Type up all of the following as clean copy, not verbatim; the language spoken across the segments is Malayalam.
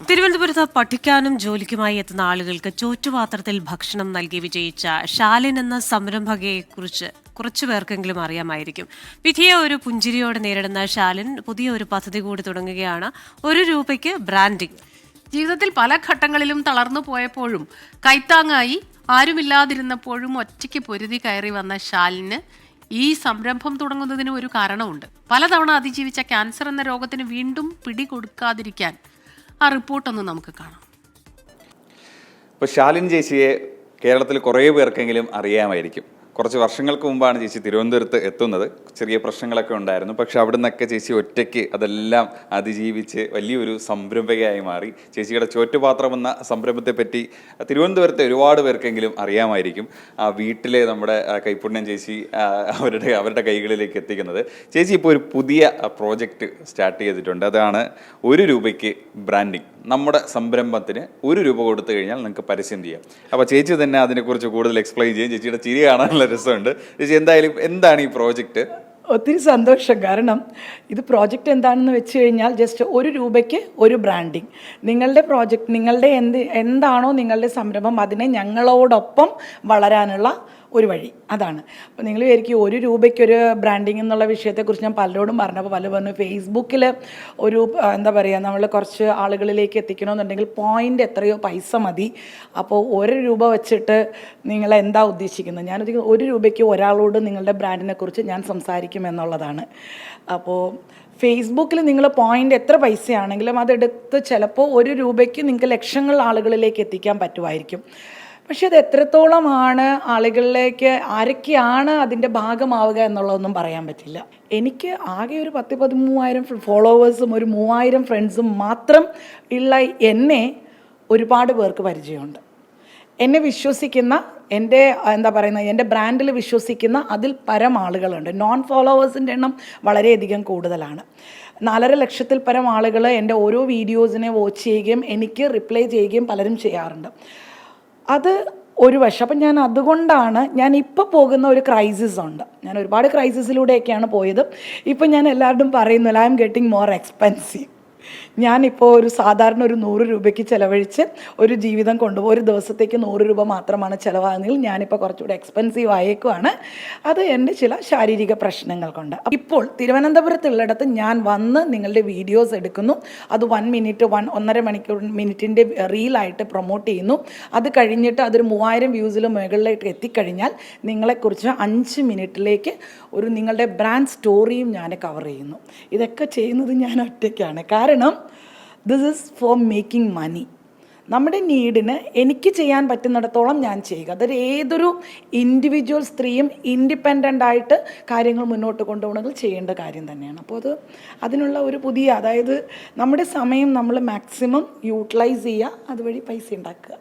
തിരുവനന്തപുരത്ത് പഠിക്കാനും ജോലിക്കുമായി എത്തുന്ന ആളുകൾക്ക് ചോറ്റുപാത്രത്തിൽ ഭക്ഷണം നൽകി വിജയിച്ച ഷാലിൻ എന്ന സംരംഭകയെക്കുറിച്ച് കുറച്ചുപേർക്കെങ്കിലും അറിയാമായിരിക്കും. വിധിയെ ഒരു പുഞ്ചിരിയോടെ നേരിടുന്ന ഷാലിൻ പുതിയ ഒരു പദ്ധതി കൂടി തുടങ്ങുകയാണ്. ₹1 ബ്രാൻഡിംഗ്. ജീവിതത്തിൽ പല ഘട്ടങ്ങളിലും തളർന്നു പോയപ്പോഴും കൈത്താങ്ങായി ആരുമില്ലാതിരുന്നപ്പോഴും ഒറ്റയ്ക്ക് പൊരുതി കയറി വന്ന ഷാലിന് ഈ സംരംഭം തുടങ്ങുന്നതിന് ഒരു കാരണമുണ്ട്. പലതവണ അതിജീവിച്ച ക്യാൻസർ എന്ന രോഗത്തിന് വീണ്ടും പിടികൊടുക്കാതിരിക്കാൻ ആ റിപ്പോർട്ടൊന്ന് നമുക്ക് കാണാം. ഇപ്പോൾ ഷാലിൻ ചേച്ചിയെ കേരളത്തിൽ കുറേ പേർക്കെങ്കിലും അറിയാമായിരിക്കും. കുറച്ച് വർഷങ്ങൾക്ക് മുമ്പാണ് ചേച്ചി തിരുവനന്തപുരത്ത് എത്തുന്നത്. ചെറിയ പ്രശ്നങ്ങളൊക്കെ ഉണ്ടായിരുന്നു. പക്ഷെ അവിടെ നിന്നൊക്കെ ചേച്ചി ഒറ്റയ്ക്ക് അതെല്ലാം അതിജീവിച്ച് വലിയൊരു സംരംഭകയായി മാറി. ചേച്ചിയുടെ ചോറ്റുപാത്രം എന്ന സംരംഭത്തെ പറ്റി തിരുവനന്തപുരത്തെ ഒരുപാട് പേർക്കെങ്കിലും അറിയാമായിരിക്കും. വീട്ടിലെ നമ്മുടെ കൈപ്പുണ്യം ചേച്ചി അവരുടെ കൈകളിലേക്ക് എത്തിക്കുന്നത്. ചേച്ചി ഇപ്പോൾ ഒരു പുതിയ പ്രോജക്റ്റ് സ്റ്റാർട്ട് ചെയ്തിട്ടുണ്ട്. അതാണ് ₹1 ബ്രാൻഡിങ്. നമ്മുടെ സംരംഭത്തിന് ₹1 കൊടുത്തു കഴിഞ്ഞാൽ നിങ്ങൾക്ക് പരസ്യം ചെയ്യാം. അപ്പോൾ ചേച്ചി തന്നെ അതിനെക്കുറിച്ച് കൂടുതൽ എക്സ്പ്ലെയിൻ ചെയ്യും. ചേച്ചിയുടെ ചിരി കാണാനുള്ള രസമുണ്ട്. ചേച്ചി എന്തായാലും എന്താണ് ഈ പ്രോജക്റ്റ്? ഒത്തിരി സന്തോഷം. കാരണം ഇത് പ്രോജക്റ്റ് എന്താണെന്ന് വെച്ച് കഴിഞ്ഞാൽ ജസ്റ്റ് ₹1 ബ്രാൻഡിങ്. നിങ്ങളുടെ പ്രോജക്റ്റ്, നിങ്ങളുടെ എന്താണോ നിങ്ങളുടെ സംരംഭം, അതിനെ ഞങ്ങളോടൊപ്പം വളരാനുള്ള ഒരു വഴി. അതാണ്. അപ്പോൾ നിങ്ങൾ വിചാരിക്കും ₹1 ബ്രാൻഡിങ് എന്നുള്ള വിഷയത്തെക്കുറിച്ച് ഞാൻ പലരോടും പറഞ്ഞപ്പോൾ പല പറഞ്ഞു ഫേസ്ബുക്കിൽ ഒരു എന്താ പറയുക, നമ്മൾ കുറച്ച് ആളുകളിലേക്ക് എത്തിക്കണമെന്നുണ്ടെങ്കിൽ പോയിൻ്റ് എത്രയോ പൈസ മതി. അപ്പോൾ ₹1 വെച്ചിട്ട് നിങ്ങൾ എന്താ ഉദ്ദേശിക്കുന്നത്? ഞാൻ ₹1 ഒരാളോട് നിങ്ങളുടെ ബ്രാൻഡിനെ കുറിച്ച് ഞാൻ സംസാരിക്കും എന്നുള്ളതാണ്. അപ്പോൾ ഫേസ്ബുക്കിൽ നിങ്ങൾ പോയിൻ്റ് എത്ര പൈസയാണെങ്കിലും അതെടുത്ത് ചിലപ്പോൾ ₹1 നിങ്ങൾക്ക് ലക്ഷങ്ങൾ ആളുകളിലേക്ക് എത്തിക്കാൻ പറ്റുമായിരിക്കും. പക്ഷെ അത് എത്രത്തോളമാണ് ആളുകളിലേക്ക്, ആരൊക്കെയാണ് അതിൻ്റെ ഭാഗമാവുക എന്നുള്ളതൊന്നും പറയാൻ പറ്റില്ല. എനിക്ക് ആകെ ഒരു 10-13,000 ഫോളോവേഴ്സും ഒരു 3,000 ഫ്രണ്ട്സും മാത്രം ഉള്ള എന്നെ ഒരുപാട് പേർക്ക് പരിചയമുണ്ട്. എന്നെ വിശ്വസിക്കുന്ന, എൻ്റെ എന്താ പറയുന്നത്, എൻ്റെ ബ്രാൻഡിൽ വിശ്വസിക്കുന്ന അതിൽ പരം ആളുകളുണ്ട്. നോൺ ഫോളോവേഴ്സിൻ്റെ എണ്ണം വളരെയധികം കൂടുതലാണ്. 4.5 ലക്ഷത്തിൽ പരം ആളുകൾ എൻ്റെ ഓരോ വീഡിയോസിനെ വാച്ച് ചെയ്യുകയും എനിക്ക് റിപ്ലൈ ചെയ്യുകയും പലരും ചെയ്യാറുണ്ട്. അത് ഒരു വശം. അപ്പം ഞാൻ അതുകൊണ്ടാണ് ഞാൻ ഇപ്പോൾ പോകുന്ന ഒരു ക്രൈസിസ് ഉണ്ട്. ഞാൻ ഒരുപാട് ക്രൈസിസിലൂടെയൊക്കെയാണ് പോയത്. ഇപ്പം ഞാൻ എല്ലാവരോടും പറയുന്നില്ല, I am getting more expensive. ഞാനിപ്പോൾ ഒരു സാധാരണ ₹100 ചിലവഴിച്ച് ഒരു ജീവിതം കൊണ്ടുപോകും. ഒരു ദിവസത്തേക്ക് ₹100 മാത്രമാണ് ചിലവാകുന്നതെങ്കിൽ ഞാനിപ്പോൾ കുറച്ചുകൂടെ എക്സ്പെൻസീവ് ആയേക്കുവാണ്. അത് എൻ്റെ ചില ശാരീരിക പ്രശ്നങ്ങൾ കൊണ്ട്. ഇപ്പോൾ തിരുവനന്തപുരത്തുള്ളിടത്ത് ഞാൻ വന്ന് നിങ്ങളുടെ വീഡിയോസ് എടുക്കുന്നു. അത് 1 മിനിറ്റ് 1.5 മിനിറ്റിൻ്റെ റീലായിട്ട് പ്രൊമോട്ട് ചെയ്യുന്നു. അത് കഴിഞ്ഞിട്ട് അതൊരു 3000 വ്യൂസിലും മുകളിലേക്ക് എത്തിക്കഴിഞ്ഞാൽ നിങ്ങളെക്കുറിച്ച് 5 മിനിറ്റിലേക്ക് ഒരു നിങ്ങളുടെ ബ്രാൻഡ് സ്റ്റോറിയും ഞാൻ കവർ ചെയ്യുന്നു. ഇതൊക്കെ ചെയ്യുന്നത് ഞാൻ ഒറ്റയ്ക്കാണ്. കാരണം this is for making money. നമ്മുടെ നീഡിന് എനിക്ക് ചെയ്യാൻ പറ്റുന്നിടത്തോളം ഞാൻ ചെയ്യുക. അതൊരു ഏതൊരു ഇൻഡിവിജ്വൽ സ്ത്രീയും ഇൻഡിപെൻഡൻ്റ് ആയിട്ട് കാര്യങ്ങൾ മുന്നോട്ട് കൊണ്ടുപോകണമെങ്കിൽ ചെയ്യേണ്ട കാര്യം തന്നെയാണ്. അപ്പോൾ അതിനുള്ള ഒരു പുതിയ, അതായത് നമ്മുടെ സമയം നമ്മൾ മാക്സിമം യൂട്ടിലൈസ് ചെയ്യുക, അതുവഴി പൈസ ഉണ്ടാക്കുക.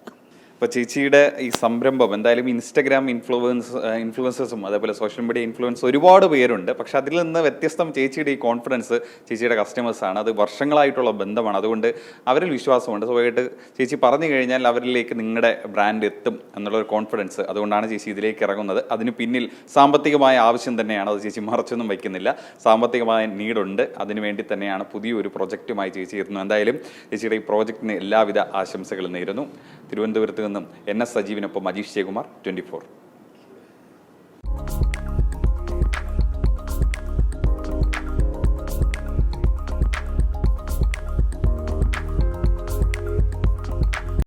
ഇപ്പോൾ ചേച്ചിയുടെ ഈ സംരംഭം എന്തായാലും ഇൻസ്റ്റഗ്രാം ഇൻഫ്ലുവൻസേഴ്സും അതേപോലെ സോഷ്യൽ മീഡിയ ഇൻഫ്ലുവൻസ് ഒരുപാട് പേരുണ്ട്. പക്ഷെ അതിൽ നിന്ന് വ്യത്യസ്തം ചേച്ചിയുടെ ഈ കോൺഫിഡൻസ് ചേച്ചിയുടെ കസ്റ്റമേഴ്സാണ്. അത് വർഷങ്ങളായിട്ടുള്ള ബന്ധമാണ്. അതുകൊണ്ട് അവരിൽ വിശ്വാസമുണ്ട്. സ്വയമായിട്ട് ചേച്ചി പറഞ്ഞു കഴിഞ്ഞാൽ അവരിലേക്ക് നിങ്ങളുടെ ബ്രാൻഡ് എത്തും എന്നുള്ളൊരു കോൺഫിഡൻസ്. അതുകൊണ്ടാണ് ചേച്ചി ഇതിലേക്ക് ഇറങ്ങുന്നത്. അതിന് പിന്നിൽ സാമ്പത്തികമായ ആവശ്യം തന്നെയാണ്. അത് ചേച്ചി മറച്ചൊന്നും വയ്ക്കുന്നില്ല. സാമ്പത്തികമായ നീഡുണ്ട്. അതിനു വേണ്ടി തന്നെയാണ് പുതിയൊരു പ്രൊജക്റ്റുമായി ചേച്ചി എത്തുന്നത്. എന്തായാലും ചേച്ചിയുടെ ഈ പ്രോജക്റ്റിന് എല്ലാവിധ ആശംസകളും നേരുന്നു. തിരുവനന്തപുരത്ത് നിന്നും NS സജീവിനൊപ്പം അജീഷ് ജയകുമാർ, 24.